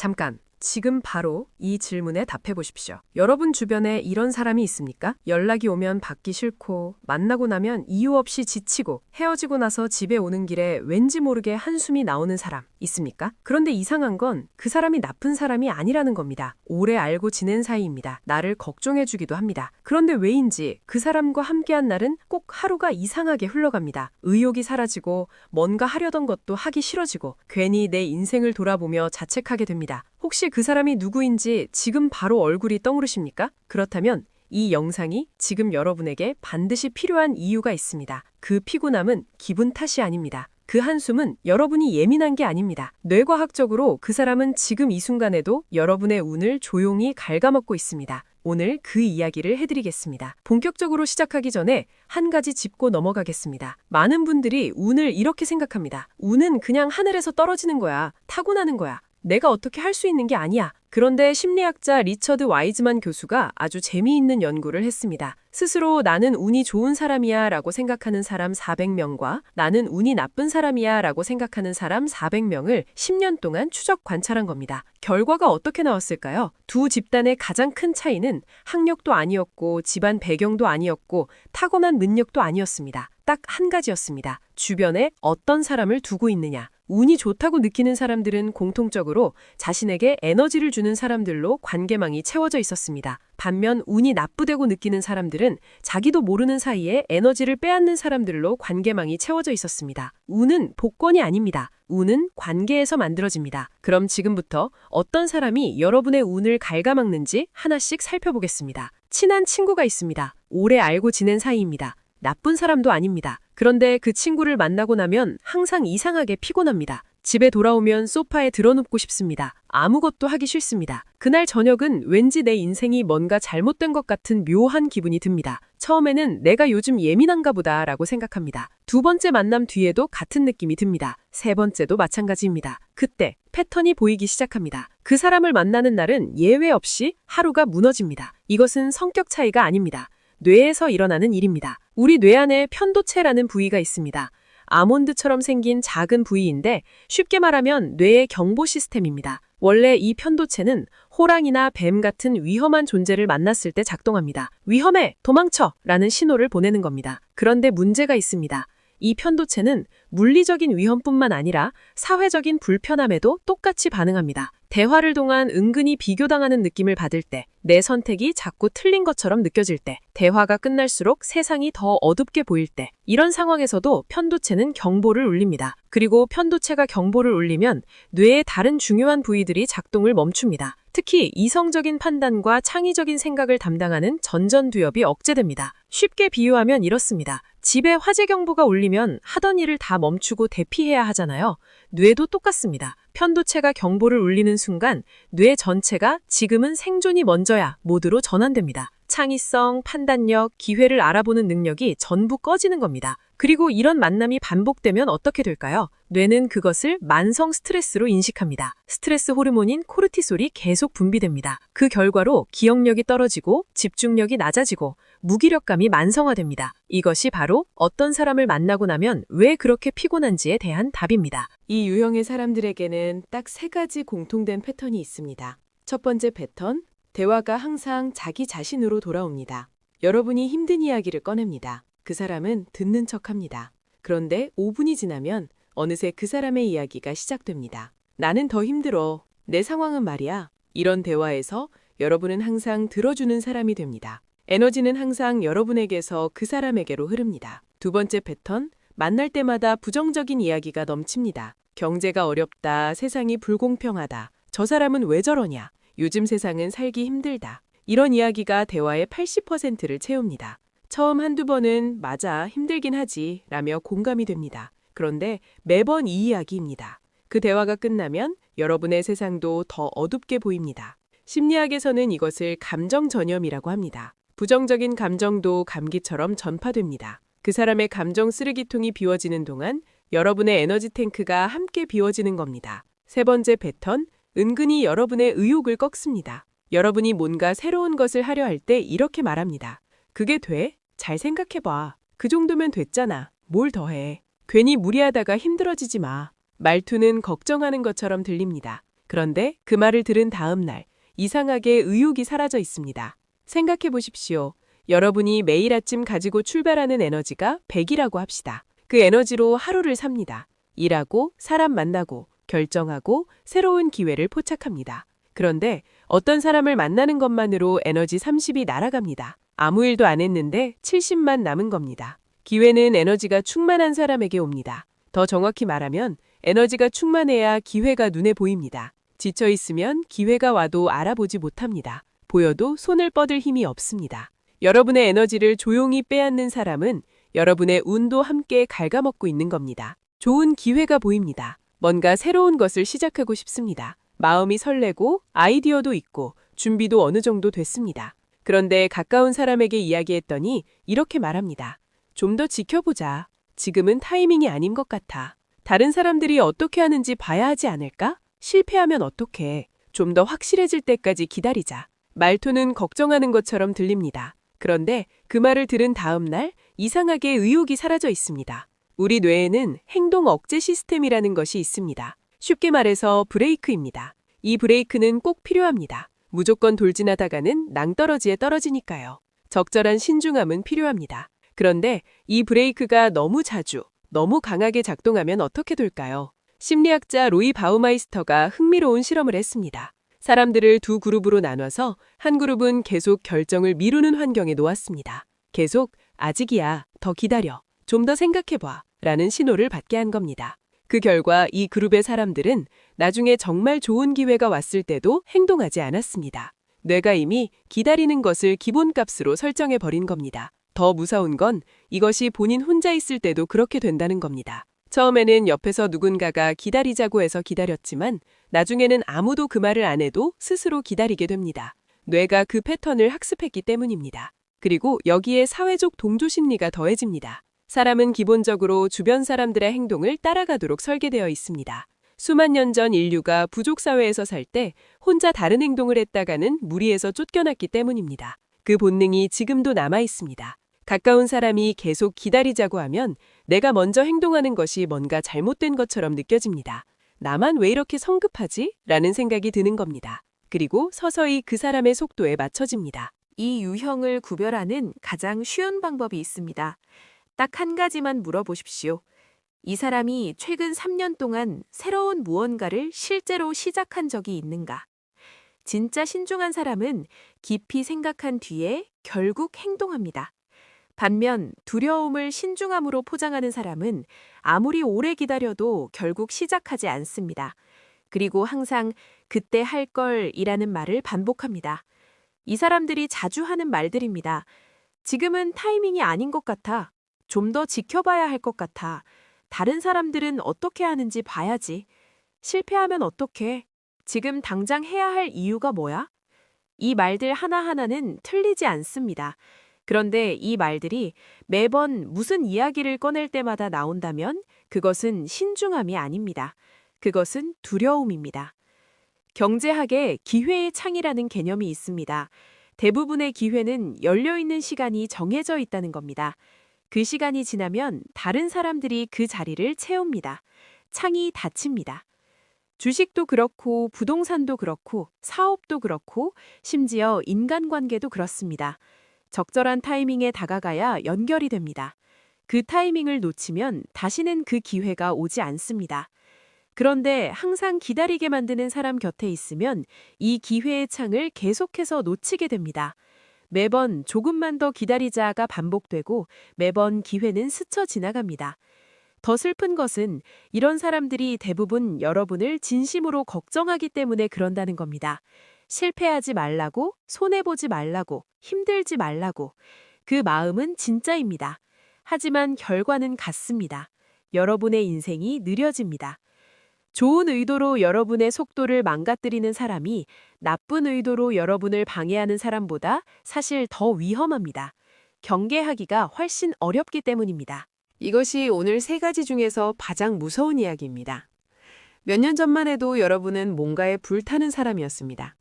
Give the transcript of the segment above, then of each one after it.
잠깐, 지금 바로 이 질문에 답해 보십시오. 여러분 주변에 이런 사람이 있습니까? 연락이 오면 받기 싫고, 만나고 나면 이유 없이 지치고, 헤어지고 나서 집에 오는 길에 왠지 모르게 한숨이 나오는 사람 있습니까? 그런데 이상한 건 그 사람이 나쁜 사람이 아니라는 겁니다. 오래 알고 지낸 사이입니다. 나를 걱정해 주기도 합니다. 그런데 왜인지 그 사람과 함께한 날은 꼭 하루가 이상하게 흘러갑니다. 의욕이 사라지고, 뭔가 하려던 것도 하기 싫어지고, 괜히 내 인생을 돌아보며 자책하게 됩니다. 혹시 그 사람이 누구인지 지금 바로 얼굴이 떠오르십니까? 그렇다면 이 영상이 지금 여러분에게 반드시 필요한 이유가 있습니다. 그 피곤함은 기분 탓이 아닙니다. 그 한숨은 여러분이 예민한 게 아닙니다. 뇌과학적으로 그 사람은 지금 이 순간에도 여러분의 운을 조용히 갉아먹고 있습니다. 오늘 그 이야기를 해드리겠습니다. 본격적으로 시작하기 전에 한 가지 짚고 넘어가겠습니다. 많은 분들이 운을 이렇게 생각합니다. 운은 그냥 하늘에서 떨어지는 거야. 타고나는 거야. 내가 어떻게 할 수 있는 게 아니야. 그런데 심리학자 리처드 와이즈만 교수가 아주 재미있는 연구를 했습니다. 스스로 나는 운이 좋은 사람이야 라고 생각하는 사람 400명과 나는 운이 나쁜 사람이야 라고 생각하는 사람 400명을 10년 동안 추적 관찰한 겁니다. 결과가 어떻게 나왔을까요? 두 집단의 가장 큰 차이는 학력도 아니었고 집안 배경도 아니었고 타고난 능력도 아니었습니다. 딱 한 가지였습니다. 주변에 어떤 사람을 두고 있느냐. 운이 좋다고 느끼는 사람들은 공통적으로 자신에게 에너지를 주는 사람들로 관계망이 채워져 있었습니다. 반면 운이 나쁘다고 느끼는 사람들은 자기도 모르는 사이에 에너지를 빼앗는 사람들로 관계망이 채워져 있었습니다. 운은 복권이 아닙니다. 운은 관계에서 만들어집니다. 그럼 지금부터 어떤 사람이 여러분의 운을 갉아먹는지 하나씩 살펴보겠습니다. 친한 친구가 있습니다. 오래 알고 지낸 사이입니다. 나쁜 사람도 아닙니다. 그런데 그 친구를 만나고 나면 항상 이상하게 피곤합니다. 집에 돌아오면 소파에 드러눕고 싶습니다. 아무것도 하기 싫습니다. 그날 저녁은 왠지 내 인생이 뭔가 잘못된 것 같은 묘한 기분이 듭니다. 처음에는 내가 요즘 예민한가 보다 라고 생각합니다. 두 번째 만남 뒤에도 같은 느낌이 듭니다. 세 번째도 마찬가지입니다. 그때 패턴이 보이기 시작합니다. 그 사람을 만나는 날은 예외 없이 하루가 무너집니다. 이것은 성격 차이가 아닙니다. 뇌에서 일어나는 일입니다. 우리 뇌 안에 편도체라는 부위가 있습니다. 아몬드처럼 생긴 작은 부위인데 쉽게 말하면 뇌의 경보 시스템입니다. 원래 이 편도체는 호랑이나 뱀 같은 위험한 존재를 만났을 때 작동합니다. 위험해! 도망쳐! 라는 신호를 보내는 겁니다. 그런데 문제가 있습니다. 이 편도체는 물리적인 위험뿐만 아니라 사회적인 불편함에도 똑같이 반응합니다. 대화를 통한 은근히 비교당하는 느낌을 받을 때, 내 선택이 자꾸 틀린 것처럼 느껴질 때, 대화가 끝날수록 세상이 더 어둡게 보일 때, 이런 상황에서도 편도체는 경보를 울립니다. 그리고 편도체가 경보를 울리면 뇌의 다른 중요한 부위들이 작동을 멈춥니다. 특히 이성적인 판단과 창의적인 생각을 담당하는 전전두엽이 억제됩니다. 쉽게 비유하면 이렇습니다. 집에 화재 경보가 울리면 하던 일을 다 멈추고 대피해야 하잖아요. 뇌도 똑같습니다. 편도체가 경보를 울리는 순간 뇌 전체가 지금은 생존이 먼저야 모드로 전환됩니다. 창의성, 판단력, 기회를 알아보는 능력이 전부 꺼지는 겁니다. 그리고 이런 만남이 반복되면 어떻게 될까요? 뇌는 그것을 만성 스트레스로 인식합니다. 스트레스 호르몬인 코르티솔이 계속 분비됩니다. 그 결과로 기억력이 떨어지고 집중력이 낮아지고 무기력감이 만성화됩니다. 이것이 바로 어떤 사람을 만나고 나면 왜 그렇게 피곤한지에 대한 답입니다. 이 유형의 사람들에게는 딱 세 가지 공통된 패턴이 있습니다. 첫 번째 패턴, 대화가 항상 자기 자신으로 돌아옵니다. 여러분이 힘든 이야기를 꺼냅니다. 그 사람은 듣는 척합니다. 그런데 5분이 지나면 어느새 그 사람의 이야기가 시작됩니다. 나는 더 힘들어. 내 상황은 말이야. 이런 대화에서 여러분은 항상 들어주는 사람이 됩니다. 에너지는 항상 여러분에게서 그 사람에게로 흐릅니다. 두 번째 패턴, 만날 때마다 부정적인 이야기가 넘칩니다. 경제가 어렵다, 세상이 불공평하다, 저 사람은 왜 저러냐, 요즘 세상은 살기 힘들다. 이런 이야기가 대화의 80%를 채웁니다. 처음 한두 번은 맞아, 힘들긴 하지 라며 공감이 됩니다. 그런데 매번 이 이야기입니다. 그 대화가 끝나면 여러분의 세상도 더 어둡게 보입니다. 심리학에서는 이것을 감정 전염이라고 합니다. 부정적인 감정도 감기처럼 전파됩니다. 그 사람의 감정 쓰레기통이 비워지는 동안 여러분의 에너지 탱크가 함께 비워지는 겁니다. 세 번째 패턴, 은근히 여러분의 의욕을 꺾습니다. 여러분이 뭔가 새로운 것을 하려 할 때 이렇게 말합니다. 그게 돼? 잘 생각해봐. 그 정도면 됐잖아. 뭘 더해. 괜히 무리하다가 힘들어지지 마. 말투는 걱정하는 것처럼 들립니다. 그런데 그 말을 들은 다음 날 이상하게 의욕이 사라져 있습니다. 생각해 보십시오. 여러분이 매일 아침 가지고 출발하는 에너지가 100이라고 합시다. 그 에너지로 하루를 삽니다. 일하고 사람 만나고 결정하고 새로운 기회를 포착합니다. 그런데 어떤 사람을 만나는 것만으로 에너지 30이 날아갑니다. 아무 일도 안 했는데 70만 남은 겁니다. 기회는 에너지가 충만한 사람에게 옵니다. 더 정확히 말하면 에너지가 충만해야 기회가 눈에 보입니다. 지쳐 있으면 기회가 와도 알아보지 못합니다. 보여도 손을 뻗을 힘이 없습니다. 여러분의 에너지를 조용히 빼앗는 사람은 여러분의 운도 함께 갉아먹고 있는 겁니다. 좋은 기회가 보입니다. 뭔가 새로운 것을 시작하고 싶습니다. 마음이 설레고 아이디어도 있고 준비도 어느 정도 됐습니다. 그런데 가까운 사람에게 이야기했더니 이렇게 말합니다. 좀 더 지켜보자. 지금은 타이밍이 아닌 것 같아. 다른 사람들이 어떻게 하는지 봐야 하지 않을까? 실패하면 어떡해. 좀 더 확실해질 때까지 기다리자. 말투는 걱정하는 것처럼 들립니다. 그런데 그 말을 들은 다음 날 이상하게 의욕이 사라져 있습니다. 우리 뇌에는 행동 억제 시스템이라는 것이 있습니다. 쉽게 말해서 브레이크입니다. 이 브레이크는 꼭 필요합니다. 무조건 돌진하다가는 낭떠러지에 떨어지니까요. 적절한 신중함은 필요합니다. 그런데 이 브레이크가 너무 자주, 너무 강하게 작동하면 어떻게 될까요? 심리학자 로이 바우마이스터가 흥미로운 실험을 했습니다. 사람들을 두 그룹으로 나눠서 한 그룹은 계속 결정을 미루는 환경에 놓았습니다. 계속 아직이야, 더 기다려, 좀 더 생각해봐 라는 신호를 받게 한 겁니다. 그 결과 이 그룹의 사람들은 나중에 정말 좋은 기회가 왔을 때도 행동하지 않았습니다. 뇌가 이미 기다리는 것을 기본값으로 설정해 버린 겁니다. 더 무서운 건 이것이 본인 혼자 있을 때도 그렇게 된다는 겁니다. 처음에는 옆에서 누군가가 기다리자고 해서 기다렸지만 나중에는 아무도 그 말을 안 해도 스스로 기다리게 됩니다. 뇌가 그 패턴을 학습했기 때문입니다. 그리고 여기에 사회적 동조 심리가 더해집니다. 사람은 기본적으로 주변 사람들의 행동을 따라가도록 설계되어 있습니다. 수만 년 전 인류가 부족 사회에서 살 때 혼자 다른 행동을 했다가는 무리에서 쫓겨났기 때문입니다. 그 본능이 지금도 남아 있습니다. 가까운 사람이 계속 기다리자고 하면 내가 먼저 행동하는 것이 뭔가 잘못된 것처럼 느껴집니다. 나만 왜 이렇게 성급하지? 라는 생각이 드는 겁니다. 그리고 서서히 그 사람의 속도에 맞춰집니다. 이 유형을 구별하는 가장 쉬운 방법이 있습니다. 딱 한 가지만 물어보십시오. 이 사람이 최근 3년 동안 새로운 무언가를 실제로 시작한 적이 있는가? 진짜 신중한 사람은 깊이 생각한 뒤에 결국 행동합니다. 반면 두려움을 신중함으로 포장하는 사람은 아무리 오래 기다려도 결국 시작하지 않습니다. 그리고 항상 그때 할 걸이라는 말을 반복합니다. 이 사람들이 자주 하는 말들입니다. 지금은 타이밍이 아닌 것 같아. 좀 더 지켜봐야 할 것 같아. 다른 사람들은 어떻게 하는지 봐야지. 실패하면 어떡해? 지금 당장 해야 할 이유가 뭐야? 이 말들 하나하나는 틀리지 않습니다. 그런데 이 말들이 매번 무슨 이야기를 꺼낼 때마다 나온다면 그것은 신중함이 아닙니다. 그것은 두려움입니다. 경제학에 기회의 창이라는 개념이 있습니다. 대부분의 기회는 열려있는 시간이 정해져 있다는 겁니다. 그 시간이 지나면 다른 사람들이 그 자리를 채웁니다. 창이 닫힙니다. 주식도 그렇고 부동산도 그렇고 사업도 그렇고 심지어 인간관계도 그렇습니다. 적절한 타이밍에 다가가야 연결이 됩니다. 그 타이밍을 놓치면 다시는 그 기회가 오지 않습니다. 그런데 항상 기다리게 만드는 사람 곁에 있으면 이 기회의 창을 계속해서 놓치게 됩니다. 매번 조금만 더 기다리자가 반복되고 매번 기회는 스쳐 지나갑니다. 더 슬픈 것은 이런 사람들이 대부분 여러분을 진심으로 걱정하기 때문에 그런다는 겁니다. 실패하지 말라고, 손해보지 말라고, 힘들지 말라고. 그 마음은 진짜입니다. 하지만 결과는 같습니다. 여러분의 인생이 느려집니다. 좋은 의도로 여러분의 속도를 망가뜨리는 사람이 나쁜 의도로 여러분을 방해하는 사람보다 사실 더 위험합니다. 경계하기가 훨씬 어렵기 때문입니다. 이것이 오늘 세 가지 중에서 가장 무서운 이야기입니다. 몇 년 전만 해도 여러분은 뭔가에 불타는 사람이었습니다.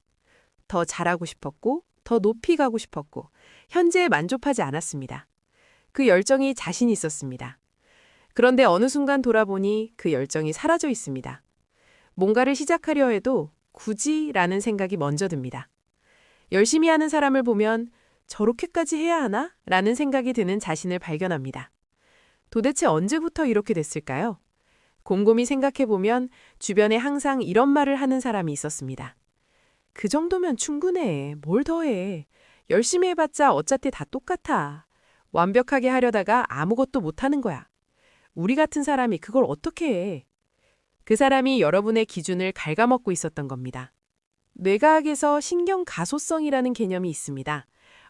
더 잘하고 싶었고, 더 높이 가고 싶었고, 현재에 만족하지 않았습니다. 그 열정이 자신 있었습니다. 그런데 어느 순간 돌아보니 그 열정이 사라져 있습니다. 뭔가를 시작하려 해도 굳이라는 생각이 먼저 듭니다. 열심히 하는 사람을 보면 저렇게까지 해야 하나? 라는 생각이 드는 자신을 발견합니다. 도대체 언제부터 이렇게 됐을까요? 곰곰이 생각해보면 주변에 항상 이런 말을 하는 사람이 있었습니다. 그 정도면 충분해. 뭘 더해. 열심히 해봤자 어차피 다 똑같아. 완벽하게 하려다가 아무것도 못하는 거야. 우리 같은 사람이 그걸 어떻게 해. 그 사람이 여러분의 기준을 갉아먹고 있었던 겁니다. 뇌과학에서 신경가소성이라는 개념이 있습니다.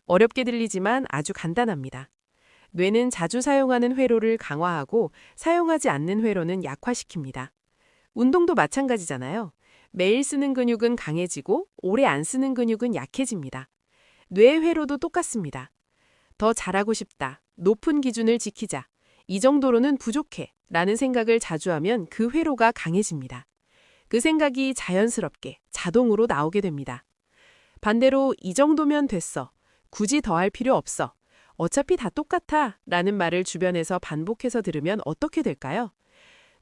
어렵게 들리지만 아주 간단합니다. 뇌는 자주 사용하는 회로를 강화하고 사용하지 않는 회로는 약화시킵니다. 운동도 마찬가지잖아요. 매일 쓰는 근육은 강해지고 오래 안 쓰는 근육은 약해집니다. 뇌의 회로도 똑같습니다. 더 잘하고 싶다. 높은 기준을 지키자. 이 정도로는 부족해. 라는 생각을 자주 하면 그 회로가 강해집니다. 그 생각이 자연스럽게 자동으로 나오게 됩니다. 반대로 이 정도면 됐어. 굳이 더 할 필요 없어. 어차피 다 똑같아. 라는 말을 주변에서 반복해서 들으면 어떻게 될까요?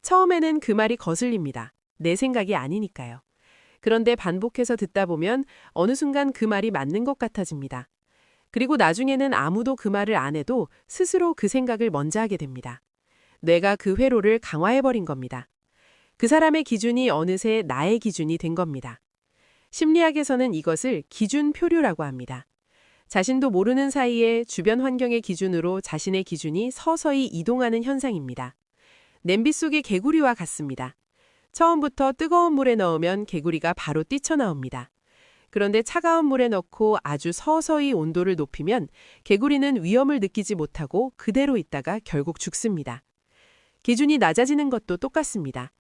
처음에는 그 말이 거슬립니다. 내 생각이 아니니까요. 그런데 반복해서 듣다 보면 어느 순간 그 말이 맞는 것 같아집니다. 그리고 나중에는 아무도 그 말을 안 해도 스스로 그 생각을 먼저 하게 됩니다. 뇌가 그 회로를 강화해버린 겁니다. 그 사람의 기준이 어느새 나의 기준이 된 겁니다. 심리학에서는 이것을 기준 표류라고 합니다. 자신도 모르는 사이에 주변 환경의 기준으로 자신의 기준이 서서히 이동하는 현상입니다. 냄비 속의 개구리와 같습니다. 처음부터 뜨거운 물에 넣으면 개구리가 바로 뛰쳐나옵니다. 그런데 차가운 물에 넣고 아주 서서히 온도를 높이면 개구리는 위험을 느끼지 못하고 그대로 있다가 결국 죽습니다. 기준이 낮아지는 것도 똑같습니다.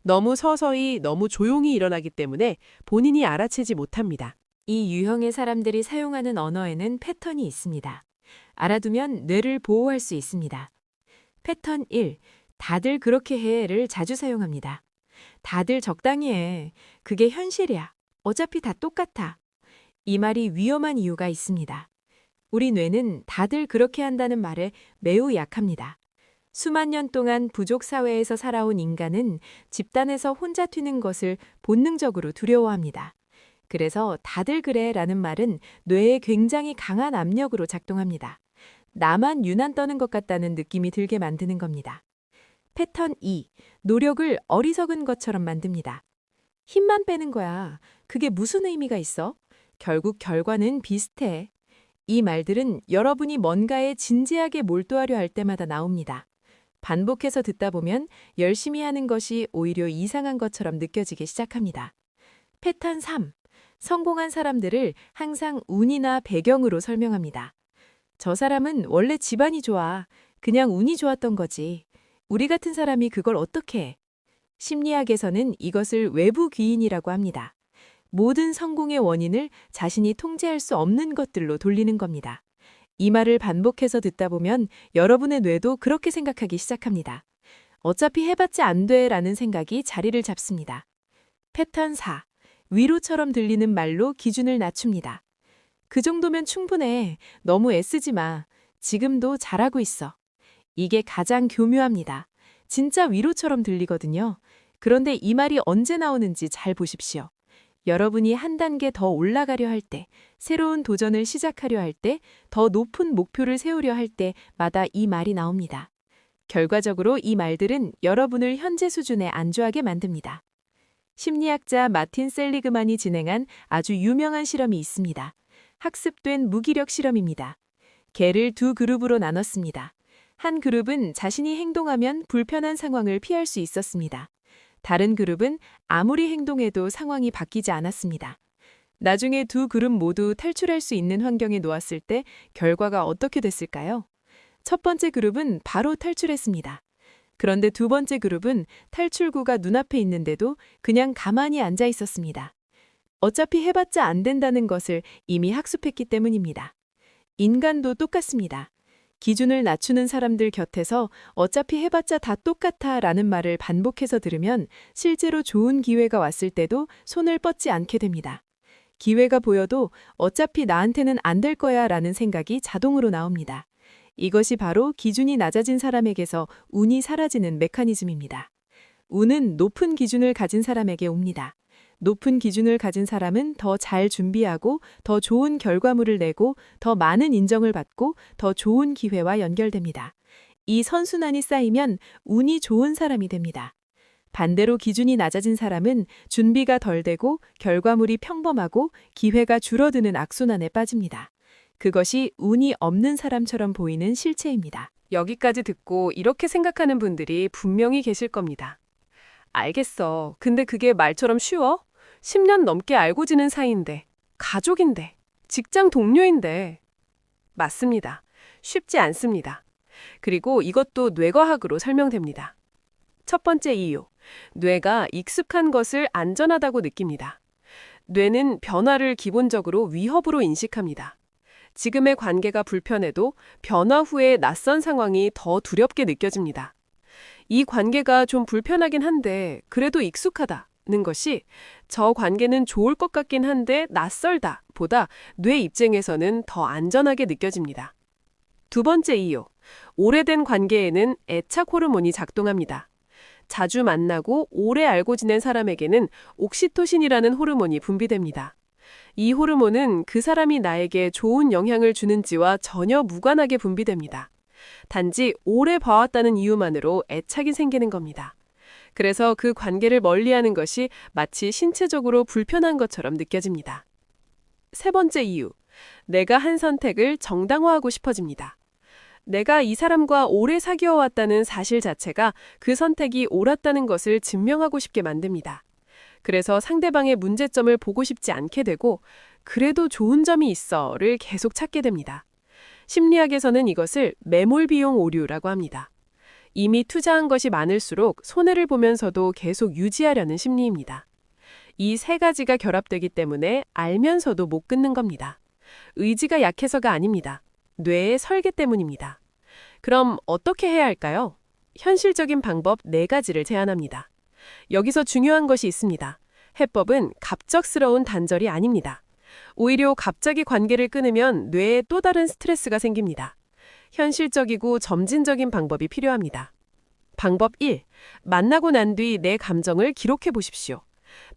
너무 서서히, 너무 조용히 일어나기 때문에 본인이 알아채지 못합니다. 이 유형의 사람들이 사용하는 언어에는 패턴이 있습니다. 알아두면 뇌를 보호할 수 있습니다. 패턴 1. 다들 그렇게 해를 자주 사용합니다. 다들 적당히 해. 그게 현실이야. 어차피 다 똑같아. 이 말이 위험한 이유가 있습니다. 우리 뇌는 다들 그렇게 한다는 말에 매우 약합니다. 수만 년 동안 부족 사회에서 살아온 인간은 집단에서 혼자 튀는 것을 본능적으로 두려워합니다. 그래서 다들 그래 라는 말은 뇌에 굉장히 강한 압력으로 작동합니다. 나만 유난 떠는 것 같다는 느낌이 들게 만드는 겁니다. 패턴 2. 노력을 어리석은 것처럼 만듭니다. 힘만 빼는 거야. 그게 무슨 의미가 있어? 결국 결과는 비슷해. 이 말들은 여러분이 뭔가에 진지하게 몰두하려 할 때마다 나옵니다. 반복해서 듣다 보면 열심히 하는 것이 오히려 이상한 것처럼 느껴지기 시작합니다. 패턴 3. 성공한 사람들을 항상 운이나 배경으로 설명합니다. 저 사람은 원래 집안이 좋아. 그냥 운이 좋았던 거지. 우리 같은 사람이 그걸 어떻게 해? 심리학에서는 이것을 외부 귀인이라고 합니다. 모든 성공의 원인을 자신이 통제할 수 없는 것들로 돌리는 겁니다. 이 말을 반복해서 듣다 보면 여러분의 뇌도 그렇게 생각하기 시작합니다. 어차피 해봤자 안 돼 라는 생각이 자리를 잡습니다. 패턴 4. 위로처럼 들리는 말로 기준을 낮춥니다. 그 정도면 충분해. 너무 애쓰지 마. 지금도 잘하고 있어. 이게 가장 교묘합니다. 진짜 위로처럼 들리거든요. 그런데 이 말이 언제 나오는지 잘 보십시오. 여러분이 한 단계 더 올라가려 할 때, 새로운 도전을 시작하려 할 때, 더 높은 목표를 세우려 할 때마다 이 말이 나옵니다. 결과적으로 이 말들은 여러분을 현재 수준에 안주하게 만듭니다. 심리학자 마틴 셀리그만이 진행한 아주 유명한 실험이 있습니다. 학습된 무기력 실험입니다. 개를 두 그룹으로 나눴습니다. 한 그룹은 자신이 행동하면 불편한 상황을 피할 수 있었습니다. 다른 그룹은 아무리 행동해도 상황이 바뀌지 않았습니다. 나중에 두 그룹 모두 탈출할 수 있는 환경에 놓았을 때 결과가 어떻게 됐을까요? 첫 번째 그룹은 바로 탈출했습니다. 그런데 두 번째 그룹은 탈출구가 눈앞에 있는데도 그냥 가만히 앉아 있었습니다. 어차피 해봤자 안 된다는 것을 이미 학습했기 때문입니다. 인간도 똑같습니다. 기준을 낮추는 사람들 곁에서 어차피 해봤자 다 똑같아 라는 말을 반복해서 들으면 실제로 좋은 기회가 왔을 때도 손을 뻗지 않게 됩니다. 기회가 보여도 어차피 나한테는 안 될 거야 라는 생각이 자동으로 나옵니다. 이것이 바로 기준이 낮아진 사람에게서 운이 사라지는 메커니즘입니다. 운은 높은 기준을 가진 사람에게 옵니다. 높은 기준을 가진 사람은 더 잘 준비하고 더 좋은 결과물을 내고 더 많은 인정을 받고 더 좋은 기회와 연결됩니다. 이 선순환이 쌓이면 운이 좋은 사람이 됩니다. 반대로 기준이 낮아진 사람은 준비가 덜 되고 결과물이 평범하고 기회가 줄어드는 악순환에 빠집니다. 그것이 운이 없는 사람처럼 보이는 실체입니다. 여기까지 듣고 이렇게 생각하는 분들이 분명히 계실 겁니다. 알겠어. 근데 그게 말처럼 쉬워? 10년 넘게 알고 지낸 사이인데, 가족인데, 직장 동료인데. 맞습니다. 쉽지 않습니다. 그리고 이것도 뇌과학으로 설명됩니다. 첫 번째 이유, 뇌가 익숙한 것을 안전하다고 느낍니다. 뇌는 변화를 기본적으로 위협으로 인식합니다. 지금의 관계가 불편해도 변화 후에 낯선 상황이 더 두렵게 느껴집니다. 이 관계가 좀 불편하긴 한데 그래도 익숙하다는 것이 저 관계는 좋을 것 같긴 한데 낯설다 보다 뇌 입장에서는 더 안전하게 느껴집니다. 두 번째 이유, 오래된 관계에는 애착 호르몬이 작동합니다. 자주 만나고 오래 알고 지낸 사람에게는 옥시토신이라는 호르몬이 분비됩니다. 이 호르몬은 그 사람이 나에게 좋은 영향을 주는지와 전혀 무관하게 분비됩니다. 단지 오래 봐왔다는 이유만으로 애착이 생기는 겁니다. 그래서 그 관계를 멀리하는 것이 마치 신체적으로 불편한 것처럼 느껴집니다. 세 번째 이유, 내가 한 선택을 정당화하고 싶어집니다. 내가 이 사람과 오래 사귀어 왔다는 사실 자체가 그 선택이 옳았다는 것을 증명하고 싶게 만듭니다. 그래서 상대방의 문제점을 보고 싶지 않게 되고 그래도 좋은 점이 있어를 계속 찾게 됩니다. 심리학에서는 이것을 매몰 비용 오류라고 합니다. 이미 투자한 것이 많을수록 손해를 보면서도 계속 유지하려는 심리입니다. 이 세 가지가 결합되기 때문에 알면서도 못 끊는 겁니다. 의지가 약해서가 아닙니다. 뇌의 설계 때문입니다. 그럼 어떻게 해야 할까요? 현실적인 방법 4가지를 제안합니다. 여기서 중요한 것이 있습니다. 해법은 갑작스러운 단절이 아닙니다. 오히려 갑자기 관계를 끊으면 뇌에 또 다른 스트레스가 생깁니다. 현실적이고 점진적인 방법이 필요합니다. 방법 1. 만나고 난 뒤 내 감정을 기록해 보십시오.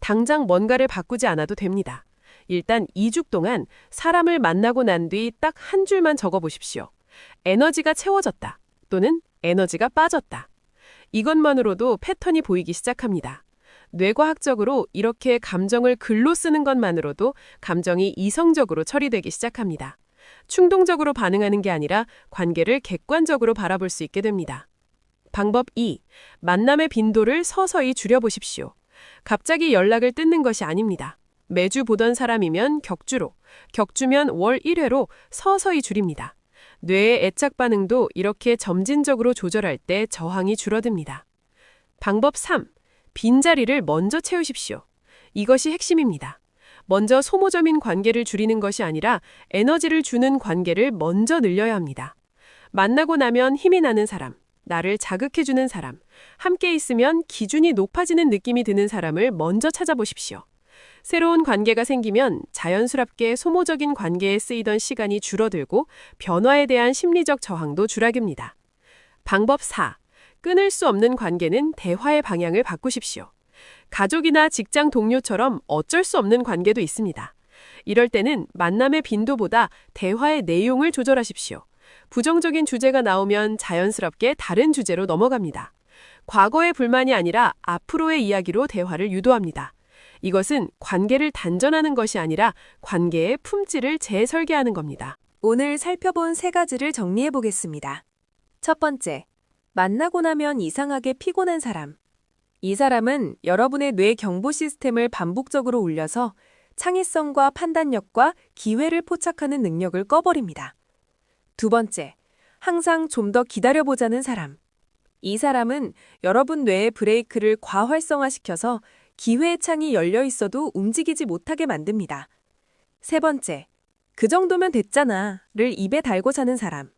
당장 뭔가를 바꾸지 않아도 됩니다. 일단 2주 동안 사람을 만나고 난 뒤 딱 한 줄만 적어 보십시오. 에너지가 채워졌다 또는 에너지가 빠졌다. 이것만으로도 패턴이 보이기 시작합니다. 뇌과학적으로 이렇게 감정을 글로 쓰는 것만으로도 감정이 이성적으로 처리되기 시작합니다. 충동적으로 반응하는 게 아니라 관계를 객관적으로 바라볼 수 있게 됩니다. 방법 2. 만남의 빈도를 서서히 줄여보십시오. 갑자기 연락을 끊는 것이 아닙니다. 매주 보던 사람이면 격주로, 격주면 월 1회로 서서히 줄입니다. 뇌의 애착 반응도 이렇게 점진적으로 조절할 때 저항이 줄어듭니다. 방법 3. 빈자리를 먼저 채우십시오. 이것이 핵심입니다. 먼저 소모점인 관계를 줄이는 것이 아니라 에너지를 주는 관계를 먼저 늘려야 합니다. 만나고 나면 힘이 나는 사람, 나를 자극해주는 사람, 함께 있으면 기준이 높아지는 느낌이 드는 사람을 먼저 찾아보십시오. 새로운 관계가 생기면 자연스럽게 소모적인 관계에 쓰이던 시간이 줄어들고 변화에 대한 심리적 저항도 줄어듭니다. 방법 4. 끊을 수 없는 관계는 대화의 방향을 바꾸십시오. 가족이나 직장 동료처럼 어쩔 수 없는 관계도 있습니다. 이럴 때는 만남의 빈도보다 대화의 내용을 조절하십시오. 부정적인 주제가 나오면 자연스럽게 다른 주제로 넘어갑니다. 과거의 불만이 아니라 앞으로의 이야기로 대화를 유도합니다. 이것은 관계를 단전하는 것이 아니라 관계의 품질을 재설계하는 겁니다. 오늘 살펴본 3가지를 정리해 보겠습니다. 첫 번째, 만나고 나면 이상하게 피곤한 사람. 이 사람은 여러분의 뇌 경보 시스템을 반복적으로 울려서 창의성과 판단력과 기회를 포착하는 능력을 꺼버립니다. 두 번째, 항상 좀 더 기다려보자는 사람. 이 사람은 여러분 뇌의 브레이크를 과활성화시켜서 기회의 창이 열려 있어도 움직이지 못하게 만듭니다. 세 번째, 그 정도면 됐잖아를 입에 달고 사는 사람.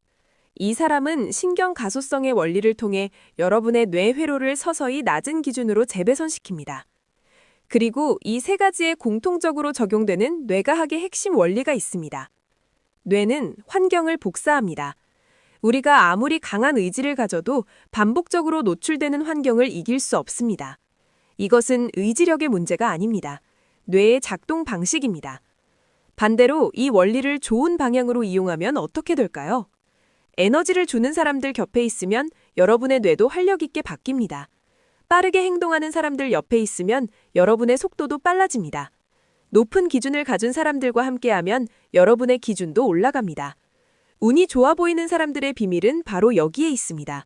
이 사람은 신경 가소성의 원리를 통해 여러분의 뇌 회로를 서서히 낮은 기준으로 재배선시킵니다. 그리고 이 3가지에 공통적으로 적용되는 뇌과학의 핵심 원리가 있습니다. 뇌는 환경을 복사합니다. 우리가 아무리 강한 의지를 가져도 반복적으로 노출되는 환경을 이길 수 없습니다. 이것은 의지력의 문제가 아닙니다. 뇌의 작동 방식입니다. 반대로 이 원리를 좋은 방향으로 이용하면 어떻게 될까요? 에너지를 주는 사람들 곁에 있으면 여러분의 뇌도 활력 있게 바뀝니다. 빠르게 행동하는 사람들 옆에 있으면 여러분의 속도도 빨라집니다. 높은 기준을 가진 사람들과 함께하면 여러분의 기준도 올라갑니다. 운이 좋아 보이는 사람들의 비밀은 바로 여기에 있습니다.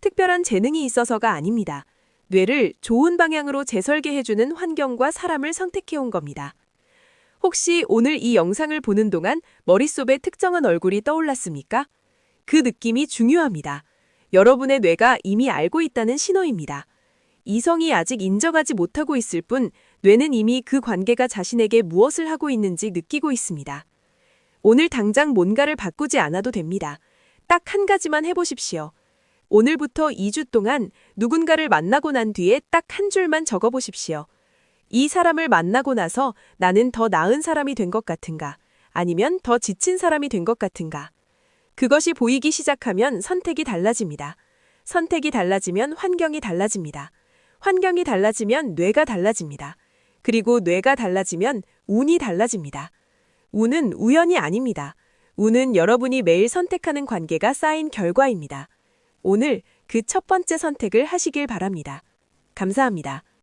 특별한 재능이 있어서가 아닙니다. 뇌를 좋은 방향으로 재설계해주는 환경과 사람을 선택해온 겁니다. 혹시 오늘 이 영상을 보는 동안 머릿속에 특정한 얼굴이 떠올랐습니까? 그 느낌이 중요합니다. 여러분의 뇌가 이미 알고 있다는 신호입니다. 이성이 아직 인정하지 못하고 있을 뿐 뇌는 이미 그 관계가 자신에게 무엇을 하고 있는지 느끼고 있습니다. 오늘 당장 뭔가를 바꾸지 않아도 됩니다. 딱 한 가지만 해보십시오. 오늘부터 2주 동안 누군가를 만나고 난 뒤에 딱 한 줄만 적어보십시오. 이 사람을 만나고 나서 나는 더 나은 사람이 된 것 같은가? 아니면 더 지친 사람이 된 것 같은가? 그것이 보이기 시작하면 선택이 달라집니다. 선택이 달라지면 환경이 달라집니다. 환경이 달라지면 뇌가 달라집니다. 그리고 뇌가 달라지면 운이 달라집니다. 운은 우연이 아닙니다. 운은 여러분이 매일 선택하는 관계가 쌓인 결과입니다. 오늘 그 첫 번째 선택을 하시길 바랍니다. 감사합니다.